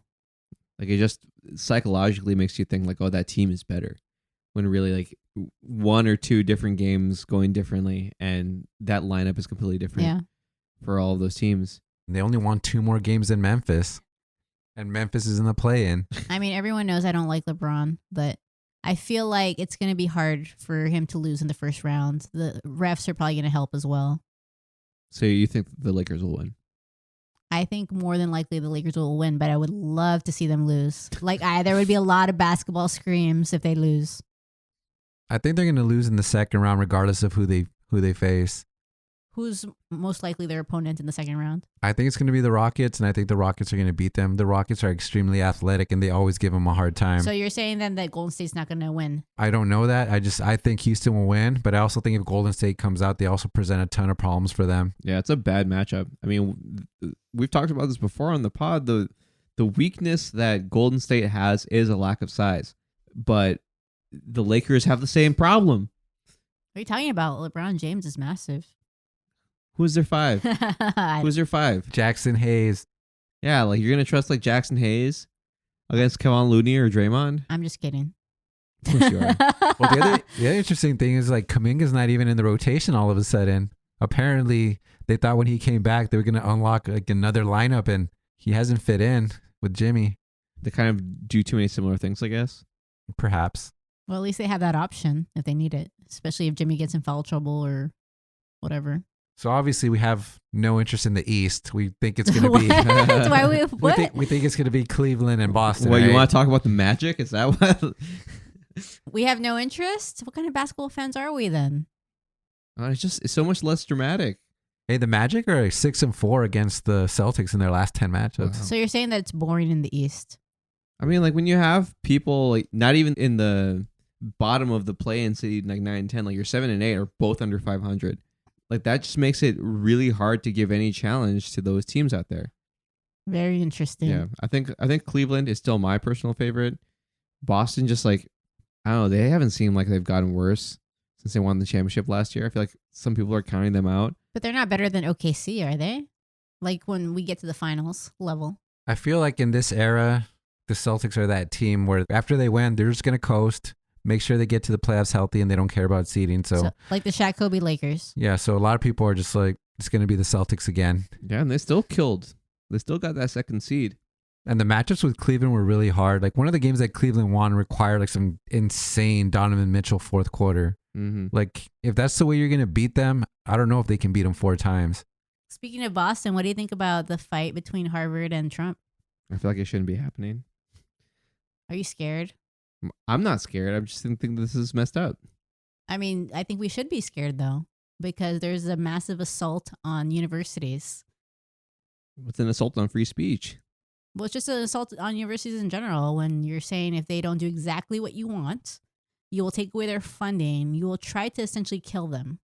S3: Like it just psychologically makes you think like, oh, that team is better. When really, like, one or two different games going differently, and that lineup is completely different
S4: Yeah.
S3: for all of those teams.
S5: They only won 2 more games than Memphis, and Memphis is in the play-in.
S4: I mean, everyone knows I don't like LeBron, but I feel like it's going to be hard for him to lose in the first round. The refs are probably going to help as well.
S3: So you think the Lakers will win?
S4: I think more than likely the Lakers will win, but I would love to see them lose. There would be a lot of basketball screams if they lose.
S5: I think they're going to lose in the second round, regardless of who they face.
S4: Who's most likely their opponent in the second round?
S5: I think it's going to be the Rockets, and I think the Rockets are going to beat them. The Rockets are extremely athletic, and they always give them a hard time.
S4: So you're saying then that Golden State's not going to win?
S5: I don't know that. I think Houston will win, but I also think if Golden State comes out, they also present a ton of problems for them.
S3: Yeah, it's a bad matchup. I mean, we've talked about this before on the pod. The weakness that Golden State has is a lack of size, but the Lakers have the same problem.
S4: What are you talking about? LeBron James is massive.
S3: Who's their 5? Who's their 5?
S5: Jackson Hayes.
S3: Yeah, like you're gonna trust like Jackson Hayes against Kevon Looney or Draymond?
S4: I'm just kidding.
S3: Of course you are.
S5: Well, the other interesting thing is like Kuminga's not even in the rotation all of a sudden. Apparently, they thought when he came back they were gonna unlock like another lineup, and he hasn't fit in with Jimmy.
S3: They kind of do too many similar things, I guess.
S5: Perhaps.
S4: Well, at least they have that option if they need it, especially if Jimmy gets in foul trouble or whatever.
S5: So obviously we have no interest in the East. We think it's going to be.
S4: That's why what?
S5: We think it's going to be Cleveland and Boston.
S3: What, you
S5: right?
S3: want to talk about the Magic? Is that what?
S4: We have no interest? What kind of basketball fans are we then?
S3: It's so much less dramatic.
S5: Hey, the Magic are 6-4 against the Celtics in their last 10 matchups.
S3: Wow.
S4: So you're saying that it's boring in the East?
S3: I mean, like when you have people like not even in the bottom of the play-in seed, like 9 and 10, like you're 7 and 8 are both under 500. Like that just makes it really hard to give any challenge to those teams out there.
S4: Very interesting.
S3: Yeah, I think Cleveland is still my personal favorite. Boston, just like I don't know, they haven't seemed like they've gotten worse since they won the championship last year. I feel like some people are counting them out.
S4: But they're not better than OKC, are they? Like when we get to the finals level.
S5: I feel like in this era, the Celtics are that team where after they win, they're just going to coast, make sure they get to the playoffs healthy, and they don't care about seeding. So
S4: like the Shaq Kobe Lakers.
S5: yeah, so a lot of people are just like, it's going to be the Celtics again.
S3: Yeah, and they still killed. They still got that second seed.
S5: And the matchups with Cleveland were really hard. Like one of the games that Cleveland won required like some insane Donovan Mitchell fourth quarter.
S3: Mm-hmm.
S5: Like if that's the way you're going to beat them, I don't know if they can beat them 4 times.
S4: Speaking of Boston, what do you think about the fight between Harvard and Trump?
S3: I feel like it shouldn't be happening.
S4: Are you scared?
S3: I'm not scared. I just think this is messed up.
S4: I mean, I think we should be scared though, because there's a massive assault on universities.
S3: What's an assault on free speech?
S4: Well, it's just an assault on universities in general when you're saying if they don't do exactly what you want, you will take away their funding. You will try to essentially kill them.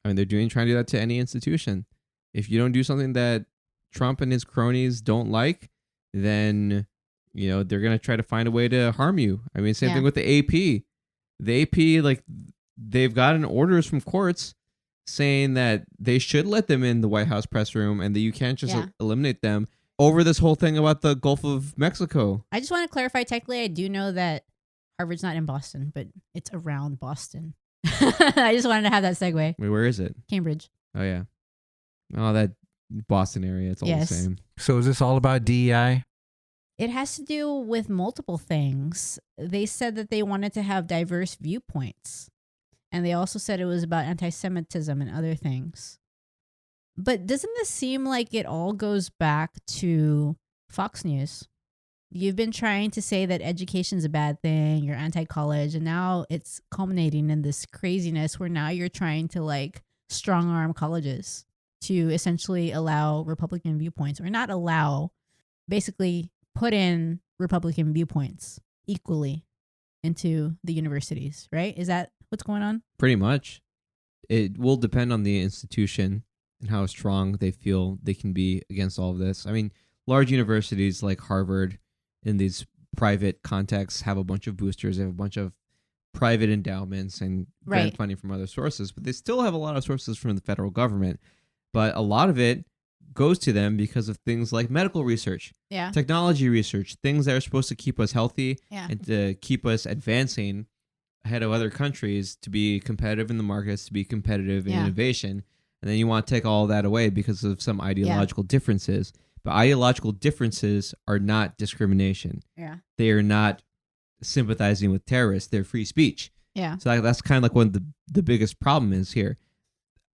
S3: I mean, they're trying to do that to any institution. If you don't do something that Trump and his cronies don't like, then, you know, they're going to try to find a way to harm you. I mean, same thing with the AP. The AP, like, they've gotten orders from courts saying that they should let them in the White House press room and that you can't just eliminate them over this whole thing about the Gulf of Mexico.
S4: I just want to clarify, technically, I do know that Harvard's not in Boston, but it's around Boston. I just wanted to have that segue.
S3: Wait, where is it?
S4: Cambridge.
S3: Oh, yeah. Oh, that Boston area. It's all the same.
S5: So is this all about DEI?
S4: It has to do with multiple things. They said that they wanted to have diverse viewpoints. And they also said it was about anti-Semitism and other things. But doesn't this seem like it all goes back to Fox News? You've been trying to say that education's a bad thing, you're anti-college, and now it's culminating in this craziness where now you're trying to like strong arm colleges to essentially allow Republican viewpoints, or not allow, basically put in Republican viewpoints equally into the universities, right? Is that what's going on?
S3: Pretty much. It will depend on the institution and how strong they feel they can be against all of this. I mean, large universities like Harvard in these private contexts have a bunch of boosters. They have a bunch of private endowments and grant funding from other sources, but they still have a lot of sources from the federal government. But a lot of it goes to them because of things like medical research, technology research, things that are supposed to keep us healthy and to keep us advancing ahead of other countries to be competitive in the markets, to be competitive in
S4: Yeah.
S3: innovation. And then you want to take all that away because of some ideological differences. But ideological differences are not discrimination.
S4: Yeah.
S3: They are not sympathizing with terrorists. They're free speech.
S4: Yeah.
S3: So that's kind of like what the biggest problem is here.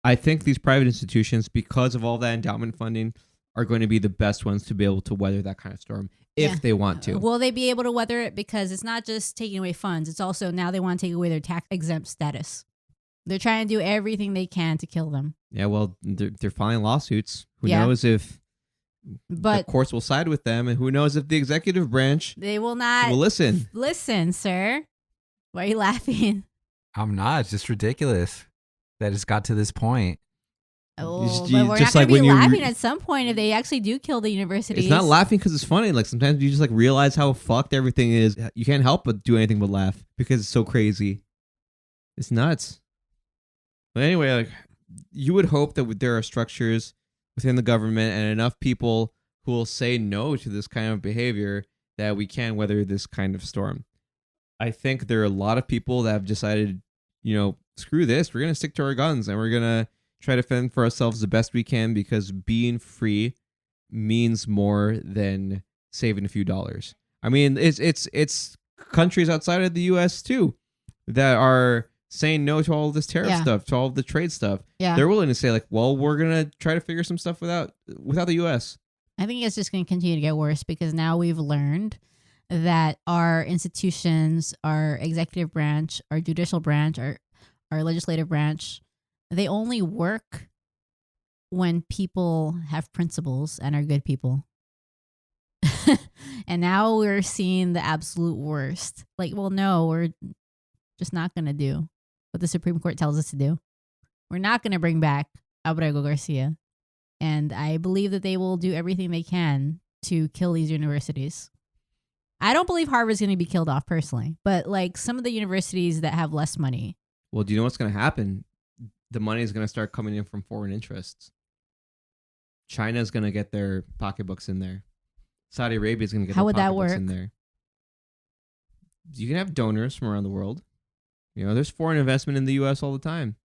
S3: I think these private institutions, because of all that endowment funding, are going to be the best ones to be able to weather that kind of storm if
S4: Yeah.
S3: they want to.
S4: Will they be able to weather it? Because it's not just taking away funds. It's also now they want to take away their tax exempt status. They're trying to do everything they can to kill them.
S3: Yeah, well, they're filing lawsuits. Who
S4: Yeah.
S3: knows if
S4: But
S3: the courts will side with them, and who knows if the executive branch
S4: they will not
S3: will listen.
S4: listen, sir. Why are you laughing?
S5: I'm not. It's just ridiculous that it's got to this point.
S4: Oh,
S3: Just-
S4: but we're
S3: just
S4: not
S3: like
S4: going to be
S3: when you-
S4: laughing at some point if they actually do kill the universities.
S3: It's not laughing because it's funny. Like sometimes you just like realize how fucked everything is. You can't help but do anything but laugh because it's so crazy. It's nuts. But anyway, like you would hope that there are structures within the government and enough people who will say no to this kind of behavior that we can weather this kind of storm. I think there are a lot of people that have decided, screw this. We're going to stick to our guns and we're going to try to fend for ourselves the best we can because being free means more than saving a few dollars. I mean, it's countries outside of the U.S. too that are saying no to all this tariff stuff, to all the trade stuff.
S4: Yeah.
S3: They're willing to say like, well, we're gonna try to figure some stuff without the U.S.
S4: I think it's just going to continue to get worse because now we've learned that our institutions, our executive branch, our judicial branch, our legislative branch, they only work when people have principles and are good people. And now we're seeing the absolute worst. Like, well, no, we're just not going to do what the Supreme Court tells us to do. We're not going to bring back Abrego Garcia. And I believe that they will do everything they can to kill these universities. I don't believe Harvard's going to be killed off personally, but like some of the universities that have less money.
S3: Well, do you know what's going to happen? The money is going to start coming in from foreign interests. China's going to get their pocketbooks in there. Saudi Arabia is going to get
S4: How
S3: their
S4: would that
S3: pocketbooks
S4: work?
S3: in there. You can have donors from around the world. There's foreign investment in the U.S. all the time.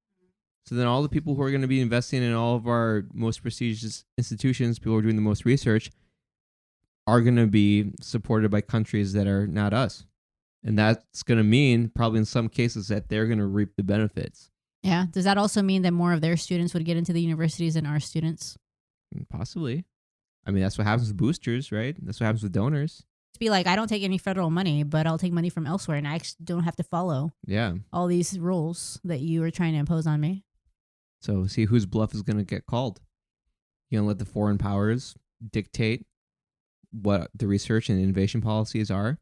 S3: So then all the people who are going to be investing in all of our most prestigious institutions, people who are doing the most research, are going to be supported by countries that are not us. And that's going to mean probably in some cases that they're going to reap the benefits.
S4: Yeah. Does that also mean that more of their students would get into the universities than our students?
S3: Possibly. I mean, that's what happens with boosters, right? That's what happens with donors.
S4: To be like, I don't take any federal money, but I'll take money from elsewhere and I actually don't have to follow
S3: Yeah.
S4: all these rules that you are trying to impose on me.
S3: So see whose bluff is going to get called. You're going to let the foreign powers dictate what the research and innovation policies are.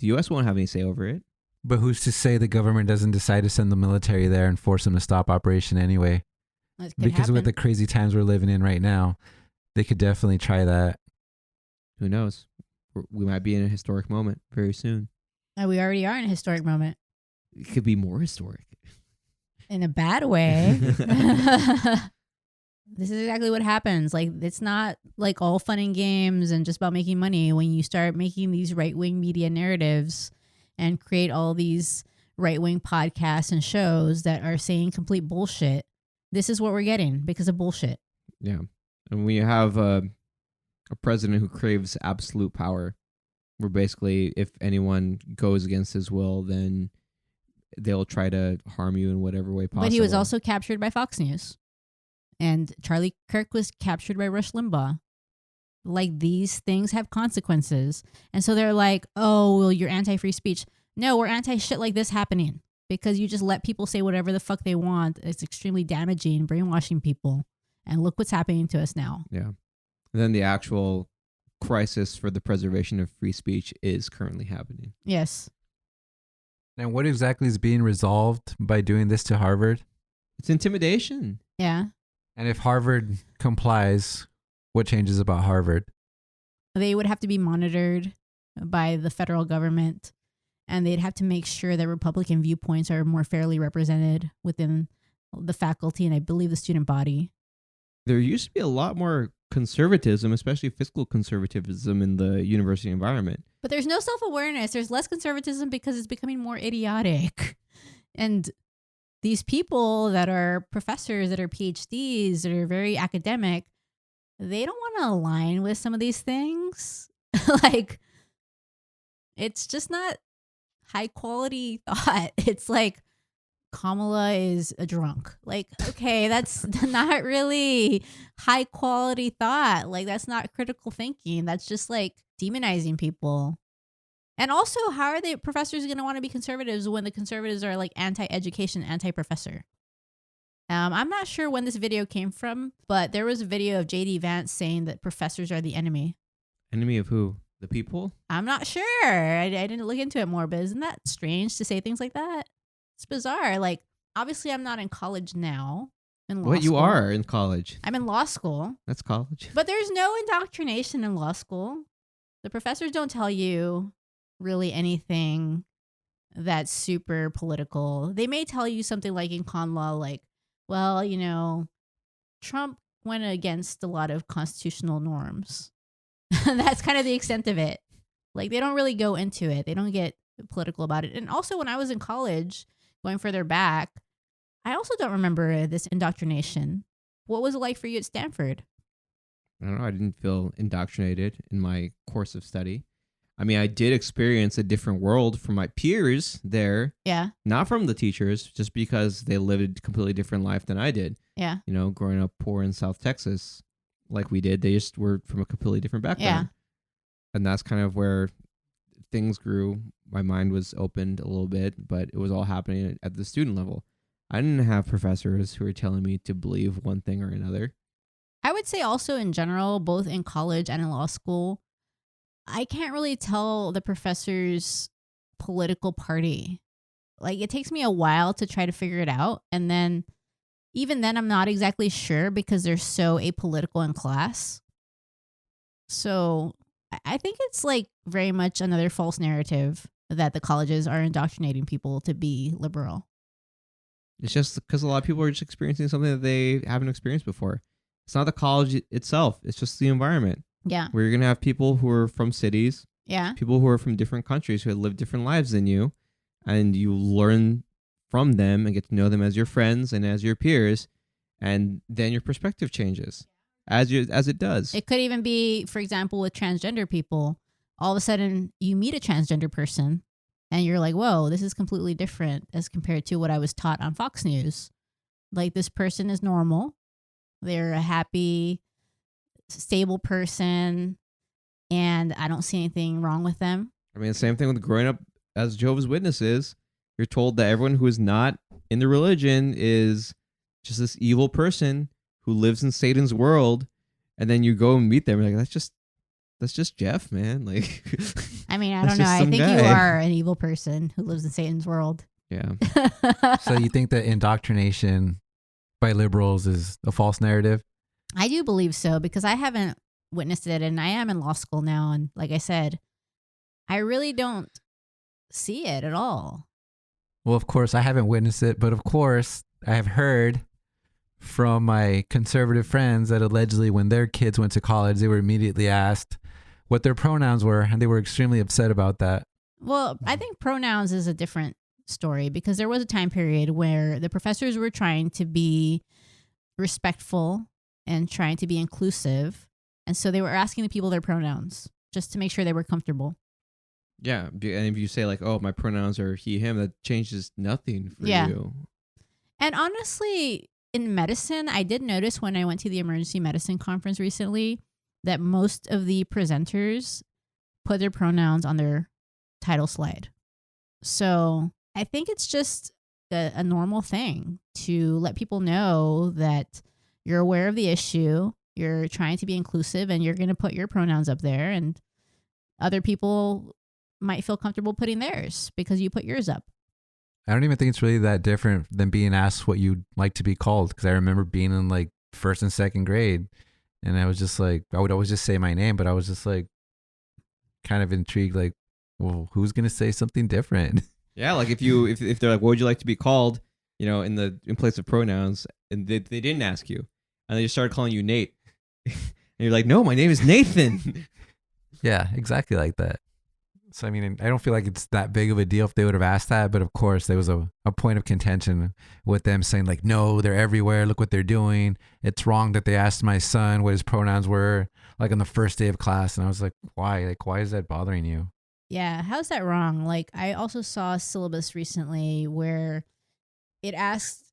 S3: The U.S. won't have any say over it.
S5: But who's to say the government doesn't decide to send the military there and force them to stop operation anyway?
S4: That could
S5: Because with
S4: happen.
S5: the crazy times we're living in right now, they could definitely try that.
S3: Who knows? We might be in a historic moment very soon.
S4: We already are in a historic moment.
S3: It could be more historic.
S4: In a bad way. This is exactly what happens. Like, it's not like all fun and games and just about making money when you start making these right-wing media narratives and create all these right-wing podcasts and shows that are saying complete bullshit. This is what we're getting because of bullshit.
S3: Yeah. And when you have a president who craves absolute power, where basically if anyone goes against his will, then they'll try to harm you in whatever way possible.
S4: But he was also captured by Fox News. And Charlie Kirk was captured by Rush Limbaugh. Like, these things have consequences. And so they're like, oh, well, you're anti-free speech. No, we're anti-shit like this happening. Because you just let people say whatever the fuck they want. It's extremely damaging, brainwashing people. And look what's happening to us now.
S3: Yeah. And then the actual crisis for the preservation of free speech is currently happening.
S4: Yes.
S5: And what exactly is being resolved by doing this to Harvard?
S3: It's intimidation.
S4: Yeah.
S5: And if Harvard complies, what changes about Harvard?
S4: They would have to be monitored by the federal government. And they'd have to make sure that Republican viewpoints are more fairly represented within the faculty and I believe the student body.
S3: There used to be a lot more conservatism, especially fiscal conservatism in the university environment.
S4: But there's no self-awareness. There's less conservatism because it's becoming more idiotic. And these people that are professors, that are PhDs, that are very academic, they don't want to align with some of these things. Like, it's just not high quality thought. It's like, Kamala is a drunk. Like, okay, that's not really high quality thought. Like, that's not critical thinking. That's just like demonizing people. And also, how are the professors going to want to be conservatives when the conservatives are like anti-education, anti-professor? I'm not sure when this video came from, but there was a video of JD Vance saying that professors are the enemy.
S3: Enemy of who? The people?
S4: I'm not sure. I didn't look into it more, but isn't that strange to say things like that? It's bizarre. Like, obviously, I'm not in college now. In law
S3: What, you
S4: school.
S3: are in college?
S4: I'm in law school.
S3: That's college.
S4: But there's no indoctrination in law school. The professors don't tell you really anything that's super political. They may tell you something like in con law, like, well, you know, Trump went against a lot of constitutional norms. That's kind of the extent of it. Like, they don't really go into it. They don't get political about it. And also, when I was in college, going further back, I also don't remember this indoctrination. What was it like for you at Stanford?
S3: I don't know. I didn't feel indoctrinated in my course of study. I mean, I did experience a different world from my peers there.
S4: Yeah.
S3: Not from the teachers, just because they lived a completely different life than I did.
S4: Yeah.
S3: You know, growing up poor in South Texas, like we did, they just were from a completely different background. Yeah. And that's kind of where things grew. My mind was opened a little bit, but it was all happening at the student level. I didn't have professors who were telling me to believe one thing or another.
S4: I would say also in general, both in college and in law school, I can't really tell the professor's political party. Like, it takes me a while to try to figure it out. And then, even then, I'm not exactly sure because they're so apolitical in class. So I think it's like very much another false narrative that the colleges are indoctrinating people to be liberal.
S3: It's just because a lot of people are just experiencing something that they haven't experienced before. It's not the college itself. It's just the environment.
S4: Yeah.
S3: Where you're going to have people who are from cities,
S4: Yeah.
S3: people who are from different countries who have lived different lives than you, and you learn from them and get to know them as your friends and as your peers, and then your perspective changes as it does.
S4: It could even be, for example, with transgender people. All of a sudden, you meet a transgender person, and you're like, whoa, this is completely different as compared to what I was taught on Fox News. Like, this person is normal. They're a happy, stable person, and I don't see anything wrong with them.
S3: I mean, the same thing with growing up as Jehovah's Witnesses. You're told that everyone who is not in the religion is just this evil person who lives in Satan's world, and then you go and meet them. You're like, that's just Jeff, man. Like,
S4: I mean, I
S3: that's
S4: don't know.
S3: just
S4: I
S3: some
S4: think
S3: guy.
S4: you are an evil person who lives in Satan's world.
S3: Yeah.
S5: So you think that indoctrination by liberals is a false narrative?
S4: I do believe so because I haven't witnessed it, and I am in law school now. And like I said, I really don't see it at all.
S5: Well, of course, I haven't witnessed it, but of course, I have heard from my conservative friends that allegedly when their kids went to college, they were immediately asked what their pronouns were, and they were extremely upset about that.
S4: Well, I think pronouns is a different story because there was a time period where the professors were trying to be respectful and trying to be inclusive. And so they were asking the people their pronouns just to make sure they were comfortable.
S3: Yeah. And if you say like, oh, my pronouns are he, him, that changes nothing for
S4: Yeah.
S3: you.
S4: And honestly, in medicine, I did notice when I went to the emergency medicine conference recently that most of the presenters put their pronouns on their title slide. So I think it's just a normal thing to let people know that you're aware of the issue, you're trying to be inclusive, and you're going to put your pronouns up there, and other people might feel comfortable putting theirs because you put yours up.
S5: I don't even think it's really that different than being asked what you'd like to be called. Because I remember being in like first and second grade, and I was just like, I would always just say my name, but I was just like kind of intrigued, like, well, who's gonna say something different?
S3: Yeah, like if they're like, what would you like to be called? You know, in place of pronouns, and they didn't ask you, and they just started calling you Nate, and you're like, no, my name is Nathan.
S5: Yeah, exactly like that. So, I mean, I don't feel like it's that big of a deal if they would have asked that. But of course, there was a point of contention with them saying like, no, they're everywhere. Look what they're doing. It's wrong that they asked my son what his pronouns were like on the first day of class. And I was like, why? Like, why is that bothering you?
S4: Yeah, how's that wrong? Like, I also saw a syllabus recently where it asked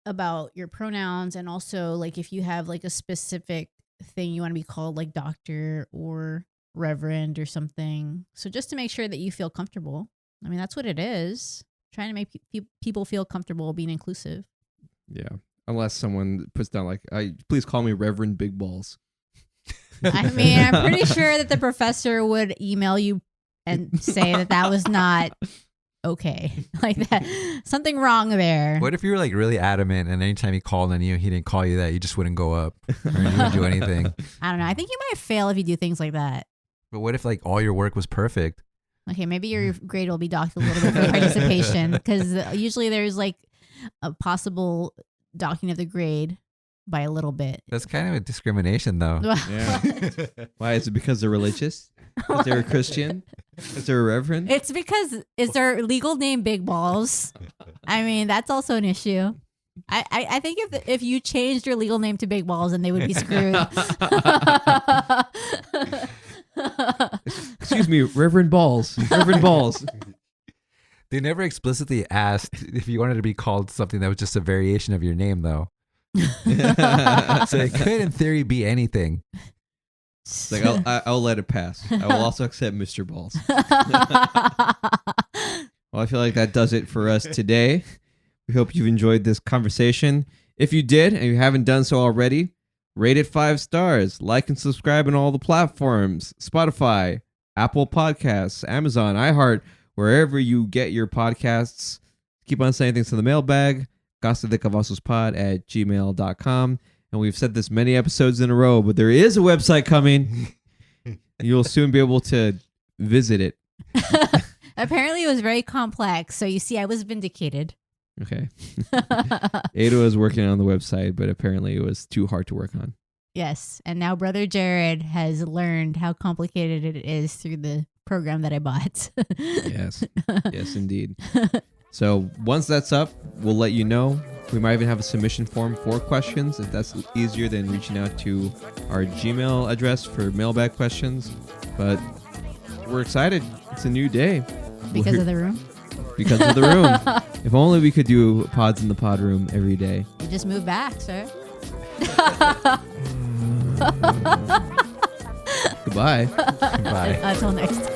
S4: about your pronouns and also like if you have like a specific thing you want to be called, like doctor or reverend or something. So just to make sure that you feel comfortable. I mean, that's what it is. Trying to make people feel comfortable being inclusive.
S3: Yeah. Unless someone puts down like, please call me Reverend Big Balls.
S4: I mean, I'm pretty sure that the professor would email you and say that was not okay. Like that, something wrong there.
S5: What if you were like really adamant and anytime he called on you, he didn't call you that, you just wouldn't go up or you wouldn't do anything?
S4: I don't know. I think you might fail if you do things like that.
S5: But what if like all your work was perfect?
S4: Okay, maybe your grade will be docked a little bit for participation because usually there's like a possible docking of the grade by a little bit.
S5: That's kind of a discrimination though.
S3: Yeah. Why? Is it because they're religious? Is there a Christian? Is there a reverend?
S4: It's because is their legal name Big Balls? I mean, that's also an issue. I think if you changed your legal name to Big Balls, then they would be screwed.
S3: Excuse me, Reverend Balls. Reverend Balls.
S5: They never explicitly asked if you wanted to be called something that was just a variation of your name though. So it could in theory be anything.
S3: It's like I'll let it pass. I will also accept Mr. Balls. Well, I feel like that does it for us today. We hope you've enjoyed this conversation. If you did and you haven't done so already, rate it 5 stars, like and subscribe on all the platforms, Spotify, Apple Podcasts, Amazon, iHeart, wherever you get your podcasts. Keep on saying things to the mailbag, gastadecavasospod@gmail.com. And we've said this many episodes in a row, but there is a website coming. You'll soon be able to visit it.
S4: Apparently it was very complex. So you see, I was vindicated.
S3: Okay. Ada was working on the website, but apparently it was too hard to work on.
S4: Yes. And now Brother Jared has learned how complicated it is through the program that I bought.
S3: Yes. Yes, indeed. So once that's up, we'll let you know. We might even have a submission form for questions if that's easier than reaching out to our Gmail address for mailbag questions. But we're excited. It's a new day.
S4: Because of the room?
S3: Because of the room. If only we could do pods in the pod room every day.
S4: You just move back, sir.
S3: Goodbye.
S5: Bye.
S4: Until next time.